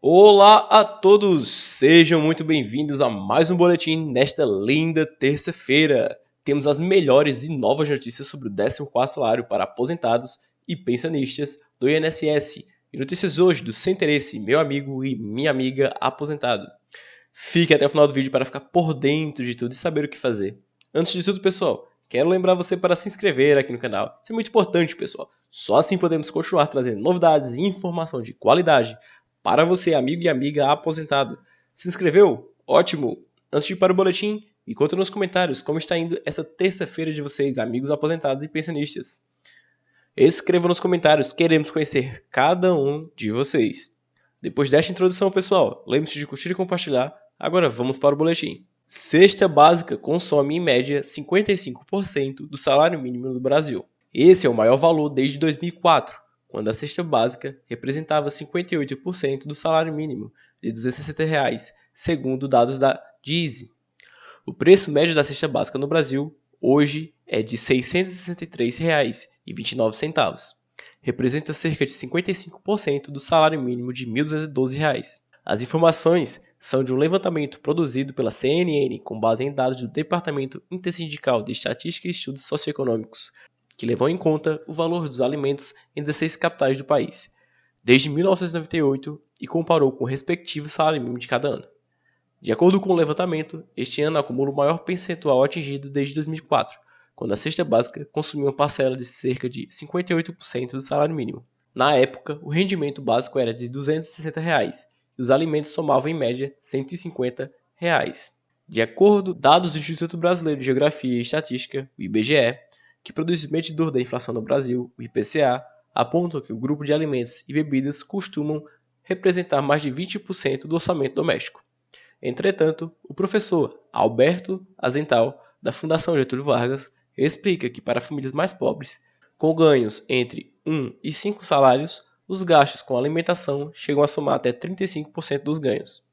Olá a todos, sejam muito bem-vindos a mais um boletim nesta linda terça-feira. Temos as melhores e novas notícias sobre o 14º salário para aposentados e pensionistas do INSS. E notícias hoje do Sem Interesse, meu amigo e minha amiga aposentado. Fique até o final do vídeo para ficar por dentro de tudo e saber o que fazer. Antes de tudo, pessoal, quero lembrar você para se inscrever aqui no canal. Isso é muito importante, pessoal. Só assim podemos continuar trazendo novidades e informação de qualidade para você, amigo e amiga aposentado. Se inscreveu? Ótimo! Antes de ir para o boletim, me conta nos comentários como está indo essa terça-feira de vocês, amigos aposentados e pensionistas. Escreva nos comentários, queremos conhecer cada um de vocês. Depois desta introdução, pessoal, lembre-se de curtir e compartilhar. Agora vamos para o boletim. Cesta básica consome em média 55% do salário mínimo do Brasil. Esse é o maior valor desde 2004, quando a cesta básica representava 58% do salário mínimo de R$ 260, segundo dados da DIESE. O preço médio da cesta básica no Brasil hoje é de R$ 663,29. Representa cerca de 55% do salário mínimo de R$ 1.212. As informações são de um levantamento produzido pela CNN com base em dados do Departamento Intersindical de Estatística e Estudos Socioeconômicos, que levam em conta o valor dos alimentos em 16 capitais do país, desde 1998 e comparou com o respectivo salário mínimo de cada ano. De acordo com o levantamento, este ano acumula o maior percentual atingido desde 2004, quando a cesta básica consumiu uma parcela de cerca de 58% do salário mínimo. Na época, o rendimento básico era de R$ 260 e os alimentos somavam em média R$ 150. De acordo com dados do Instituto Brasileiro de Geografia e Estatística, o IBGE, que produz o medidor da inflação no Brasil, o IPCA, apontam que o grupo de alimentos e bebidas costumam representar mais de 20% do orçamento doméstico. Entretanto, o professor Alberto Azental, da Fundação Getúlio Vargas, explica que para famílias mais pobres, com ganhos entre 1 e 5 salários, os gastos com alimentação chegam a somar até 35% dos ganhos.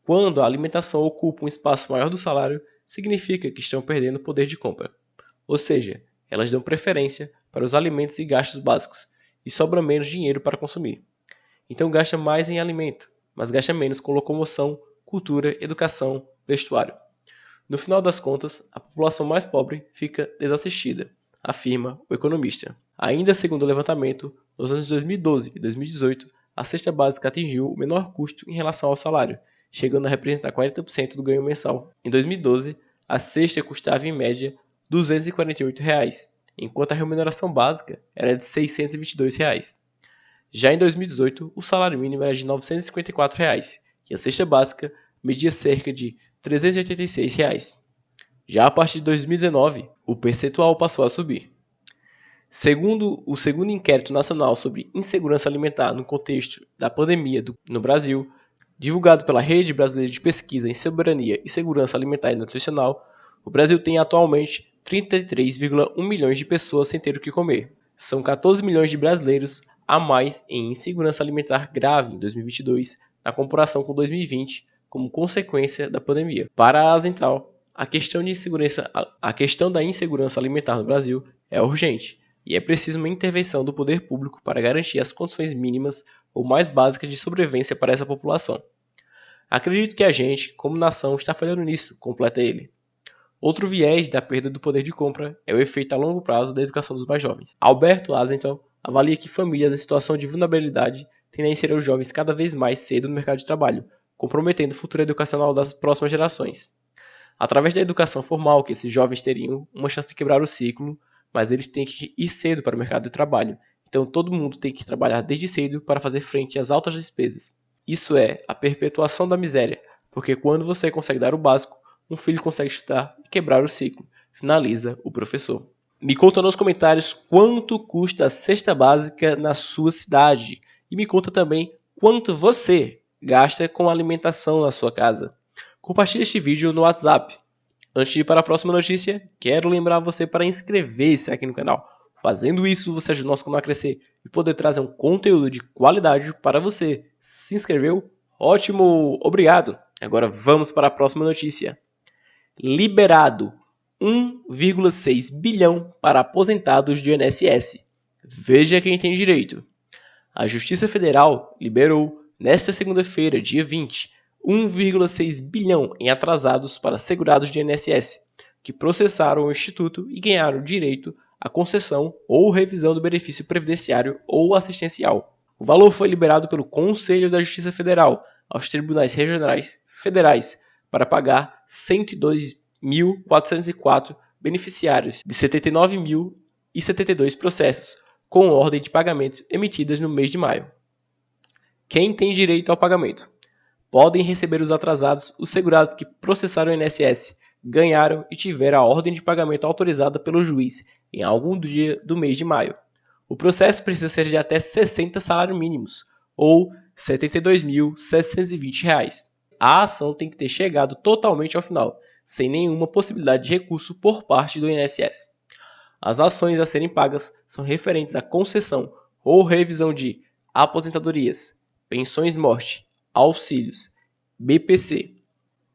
Quando a alimentação ocupa um espaço maior do salário, significa que estão perdendo poder de compra. Ou seja, elas dão preferência para os alimentos e gastos básicos, e sobra menos dinheiro para consumir. Então gasta mais em alimento, mas gasta menos com locomoção, cultura, educação, vestuário. No final das contas, a população mais pobre fica desassistida, afirma o economista. Ainda segundo o levantamento, nos anos 2012 e 2018, a cesta básica atingiu o menor custo em relação ao salário, chegando a representar 40% do ganho mensal. Em 2012, a cesta custava em média R$ 248, enquanto a remuneração básica era de R$ 622. Já em 2018, o salário mínimo era de R$ 954 e a cesta básica media cerca de R$ 386. Já a partir de 2019, o percentual passou a subir. Segundo o segundo inquérito nacional sobre insegurança alimentar no contexto da pandemia no Brasil, divulgado pela Rede Brasileira de Pesquisa em Soberania e Segurança Alimentar e Nutricional, o Brasil tem atualmente 33,1 milhões de pessoas sem ter o que comer. São 14 milhões de brasileiros a mais em insegurança alimentar grave em 2022, na comparação com 2020, como consequência da pandemia. Para a Azental, a questão da insegurança alimentar no Brasil é urgente e é preciso uma intervenção do poder público para garantir as condições mínimas ou mais básicas de sobrevivência para essa população. Acredito que a gente, como nação, está falhando nisso, completa ele. Outro viés da perda do poder de compra é o efeito a longo prazo da educação dos mais jovens. Alberto Azental avalia que famílias em situação de vulnerabilidade tendem a inserir os jovens cada vez mais cedo no mercado de trabalho, comprometendo o futuro educacional das próximas gerações. Através da educação formal, que esses jovens teriam uma chance de quebrar o ciclo, mas eles têm que ir cedo para o mercado de trabalho. Então todo mundo tem que trabalhar desde cedo para fazer frente às altas despesas. Isso é a perpetuação da miséria, porque quando você consegue dar o básico, um filho consegue estudar e quebrar o ciclo, finaliza o professor. Me conta nos comentários quanto custa a cesta básica na sua cidade. E me conta também quanto você gasta com alimentação na sua casa. Compartilhe este vídeo no WhatsApp. Antes de ir para a próxima notícia, quero lembrar você para inscrever-se aqui no canal. Fazendo isso, você ajuda o nosso canal a crescer e poder trazer um conteúdo de qualidade para você. Se inscreveu? Ótimo! Obrigado! Agora vamos para a próxima notícia. Liberado 1,6 bilhão para aposentados do INSS. Veja quem tem direito. A Justiça Federal liberou Nesta segunda-feira, dia 20, 1,6 bilhão em atrasados para segurados de INSS, que processaram o Instituto e ganharam direito à concessão ou revisão do benefício previdenciário ou assistencial. O valor foi liberado pelo Conselho da Justiça Federal aos tribunais regionais federais para pagar 102.404 beneficiários de 79.072 processos, com ordem de pagamento emitidas no mês de maio. Quem tem direito ao pagamento? Podem receber os atrasados os segurados que processaram o INSS, ganharam e tiveram a ordem de pagamento autorizada pelo juiz em algum dia do mês de maio. O processo precisa ser de até 60 salários mínimos, ou R$ 72.720. A ação tem que ter chegado totalmente ao final, sem nenhuma possibilidade de recurso por parte do INSS. As ações a serem pagas são referentes à concessão ou revisão de aposentadorias, pensões-morte, auxílios, BPC.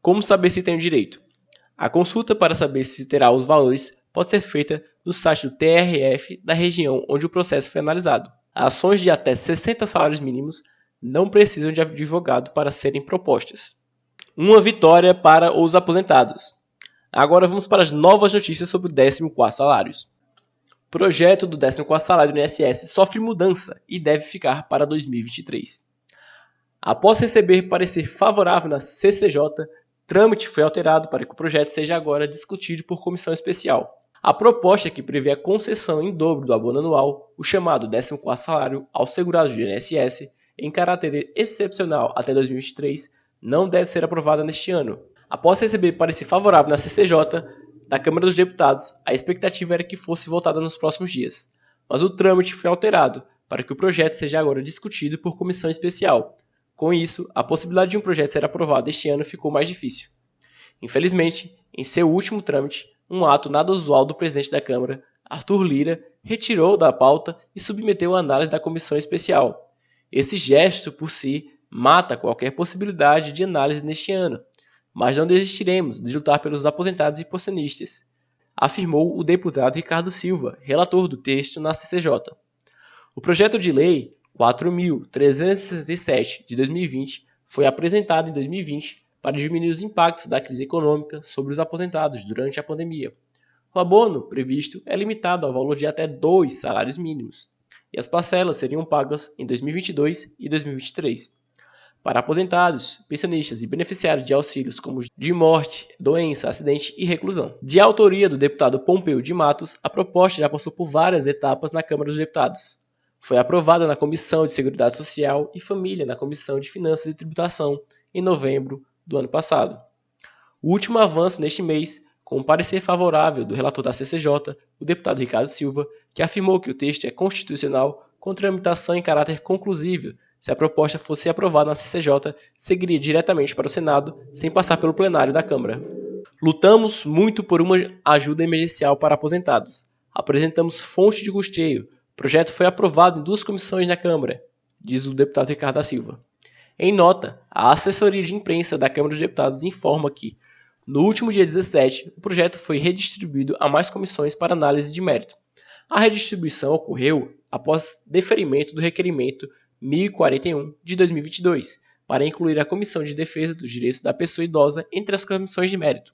Como saber se tem o direito? A consulta para saber se terá os valores pode ser feita no site do TRF da região onde o processo foi analisado. Ações de até 60 salários mínimos não precisam de advogado para serem propostas. Uma vitória para os aposentados. Agora vamos para as novas notícias sobre o 14º salário. O projeto do 14º salário do INSS sofre mudança e deve ficar para 2023. Após receber parecer favorável na CCJ, trâmite foi alterado para que o projeto seja agora discutido por comissão especial. A proposta que prevê a concessão em dobro do abono anual, o chamado 14º salário, aos segurados do INSS, em caráter excepcional até 2023, não deve ser aprovada neste ano. Após receber parecer favorável na CCJ da Câmara dos Deputados, a expectativa era que fosse votada nos próximos dias. Mas o trâmite foi alterado para que o projeto seja agora discutido por comissão especial. Com isso, a possibilidade de um projeto ser aprovado este ano ficou mais difícil. Infelizmente, em seu último trâmite, um ato nada usual do presidente da Câmara, Arthur Lira, retirou da pauta e submeteu à análise da comissão especial. Esse gesto, por si, mata qualquer possibilidade de análise neste ano, mas não desistiremos de lutar pelos aposentados e pensionistas, afirmou o deputado Ricardo Silva, relator do texto na CCJ. O projeto de lei 4.367 de 2020 foi apresentado em 2020 para diminuir os impactos da crise econômica sobre os aposentados durante a pandemia. O abono previsto é limitado ao valor de até 2 salários mínimos, e as parcelas seriam pagas em 2022 e 2023. Para aposentados, pensionistas e beneficiários de auxílios como de morte, doença, acidente e reclusão. De autoria do deputado Pompeu de Matos, a proposta já passou por várias etapas na Câmara dos Deputados. Foi aprovada na Comissão de Seguridade Social e Família, na Comissão de Finanças e Tributação, em novembro do ano passado. O último avanço neste mês, com o parecer favorável do relator da CCJ, o deputado Ricardo Silva, que afirmou que o texto é constitucional, com tramitação em caráter conclusivo. Se a proposta fosse aprovada na CCJ, seguiria diretamente para o Senado, sem passar pelo plenário da Câmara. Lutamos muito por uma ajuda emergencial para aposentados. Apresentamos fonte de custeio. O projeto foi aprovado em 2 comissões na Câmara, diz o deputado Ricardo Silva. Em nota, a assessoria de imprensa da Câmara dos Deputados informa que, no último dia 17, o projeto foi redistribuído a mais comissões para análise de mérito. A redistribuição ocorreu após deferimento do requerimento 1041 de 2022, para incluir a Comissão de Defesa dos Direitos da Pessoa Idosa entre as comissões de mérito.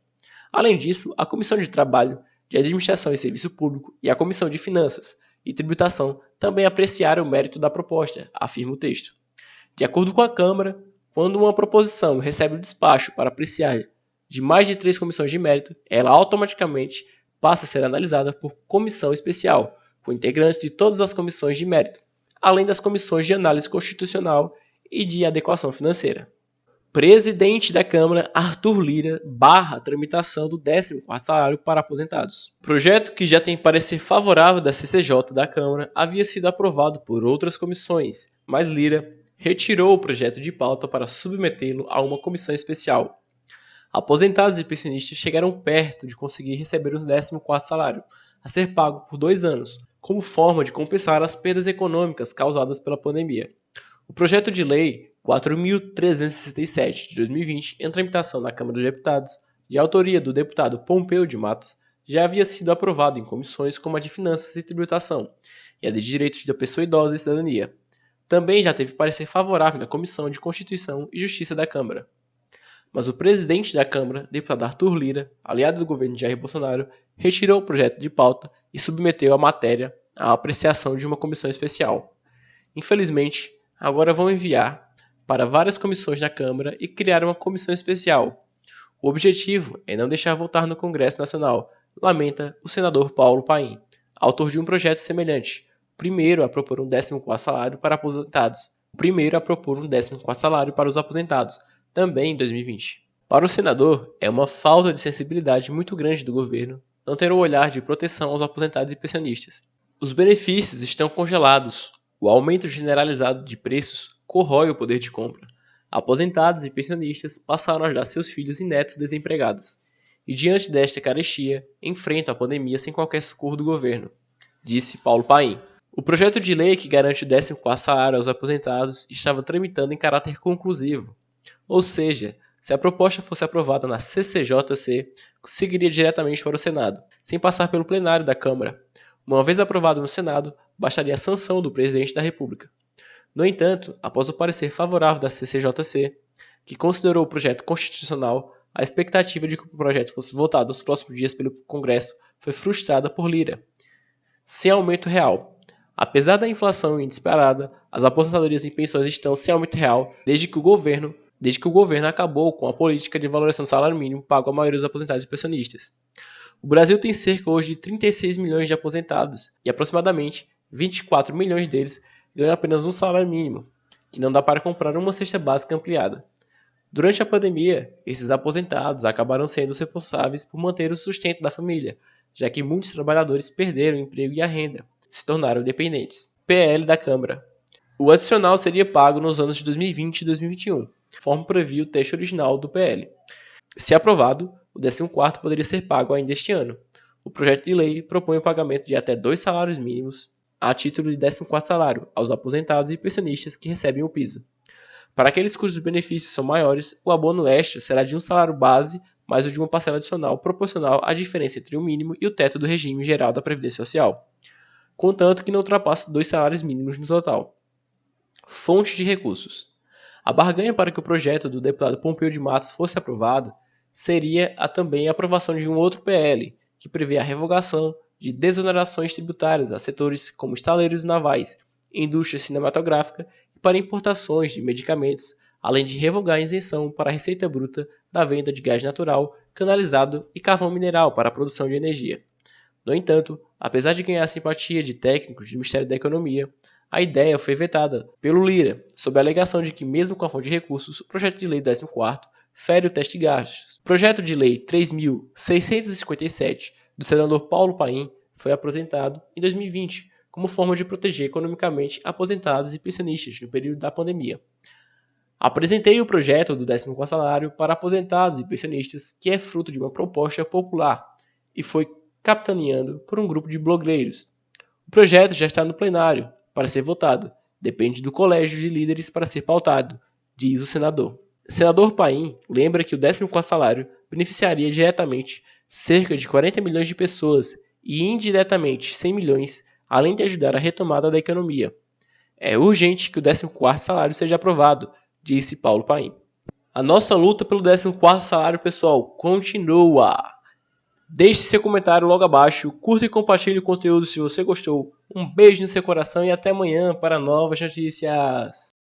Além disso, a Comissão de Trabalho, de Administração e Serviço Público e a Comissão de Finanças e Tributação também apreciaram o mérito da proposta, afirma o texto. De acordo com a Câmara, quando uma proposição recebe o despacho para apreciar de mais de 3 comissões de mérito, ela automaticamente passa a ser analisada por comissão especial, com integrantes de todas as comissões de mérito, além das comissões de análise constitucional e de adequação financeira. Presidente da Câmara, Arthur Lira, barra a tramitação do 14º salário para aposentados. Projeto que já tem parecer favorável da CCJ da Câmara havia sido aprovado por outras comissões, mas Lira retirou o projeto de pauta para submetê-lo a uma comissão especial. Aposentados e pensionistas chegaram perto de conseguir receber o 14º salário, a ser pago por 2 anos, como forma de compensar as perdas econômicas causadas pela pandemia. O projeto de lei 4.367 de 2020, em tramitação na Câmara dos Deputados, de autoria do deputado Pompeu de Matos, já havia sido aprovado em comissões como a de Finanças e Tributação e a de Direitos da Pessoa Idosa e Cidadania. também já teve parecer favorável na Comissão de Constituição e Justiça da Câmara. Mas o presidente da Câmara, deputado Arthur Lira, aliado do governo de Jair Bolsonaro, retirou o projeto de pauta e submeteu a matéria à apreciação de uma comissão especial. Infelizmente, agora vão enviar para várias comissões na Câmara e criar uma comissão especial. O objetivo é não deixar votar no Congresso Nacional, lamenta o senador Paulo Paim, autor de um projeto semelhante, primeiro a propor um 14º salário para aposentados, para os aposentados, também em 2020. Para o senador, é uma falta de sensibilidade muito grande do governo não ter o olhar de proteção aos aposentados e pensionistas. Os benefícios estão congelados, o aumento generalizado de preços corrói o poder de compra. Aposentados e pensionistas passaram a ajudar seus filhos e netos desempregados, e diante desta carestia, enfrentam a pandemia sem qualquer socorro do governo, disse Paulo Paim. O projeto de lei que garante o 14º salário aos aposentados estava tramitando em caráter conclusivo, ou seja, se a proposta fosse aprovada na CCJC, seguiria diretamente para o Senado, sem passar pelo plenário da Câmara. Uma vez aprovado no Senado, bastaria a sanção do presidente da República. No entanto, após o parecer favorável da CCJC, que considerou o projeto constitucional, a expectativa de que o projeto fosse votado nos próximos dias pelo Congresso foi frustrada por Lira. Sem aumento real. Apesar da inflação em disparada, as aposentadorias e pensões estão sem aumento real desde que o governo acabou com a política de valorização do salário mínimo pago à maioria dos aposentados e pensionistas. O Brasil tem cerca hoje de 36 milhões de aposentados e aproximadamente 24 milhões deles ganham apenas um salário mínimo, que não dá para comprar uma cesta básica ampliada. Durante a pandemia, esses aposentados acabaram sendo os responsáveis por manter o sustento da família, já que muitos trabalhadores perderam o emprego e a renda, se tornaram dependentes. PL da Câmara. O adicional seria pago nos anos de 2020 e 2021, conforme previa o texto original do PL. Se aprovado, o 14º poderia ser pago ainda este ano. O projeto de lei propõe o pagamento de até 2 salários mínimos a título de 14º salário aos aposentados e pensionistas que recebem o piso. Para aqueles cujos benefícios são maiores, o abono extra será de um salário base mais o de uma parcela adicional proporcional à diferença entre o mínimo e o teto do regime geral da Previdência Social, contanto que não ultrapasse 2 salários mínimos no total. Fonte de recursos. A barganha para que o projeto do deputado Pompeu de Matos fosse aprovado seria também a aprovação de um outro PL, que prevê a revogação de desonerações tributárias a setores como estaleiros navais, indústria cinematográfica e para importações de medicamentos, além de revogar a isenção para a receita bruta da venda de gás natural, canalizado e carvão mineral para a produção de energia. No entanto, apesar de ganhar a simpatia de técnicos do Ministério da Economia, a ideia foi vetada pelo Lira, sob a alegação de que, mesmo com a fonte de recursos, o projeto de lei do 14º fere o teste de gastos. O projeto de lei 3.657 do senador Paulo Paim foi apresentado em 2020 como forma de proteger economicamente aposentados e pensionistas no período da pandemia. Apresentei o projeto do 14º salário para aposentados e pensionistas, que é fruto de uma proposta popular e foi capitaneado por um grupo de blogueiros. O projeto já está no plenário para ser votado, depende do colégio de líderes para ser pautado, diz o senador. O senador Paim lembra que o 14º salário beneficiaria diretamente cerca de 40 milhões de pessoas e indiretamente 100 milhões, além de ajudar a retomada da economia. É urgente que o 14º salário seja aprovado, disse Paulo Paim. A nossa luta pelo 14º salário, pessoal, continua! Deixe seu comentário logo abaixo, curta e compartilhe o conteúdo se você gostou. Um beijo no seu coração e até amanhã para novas notícias.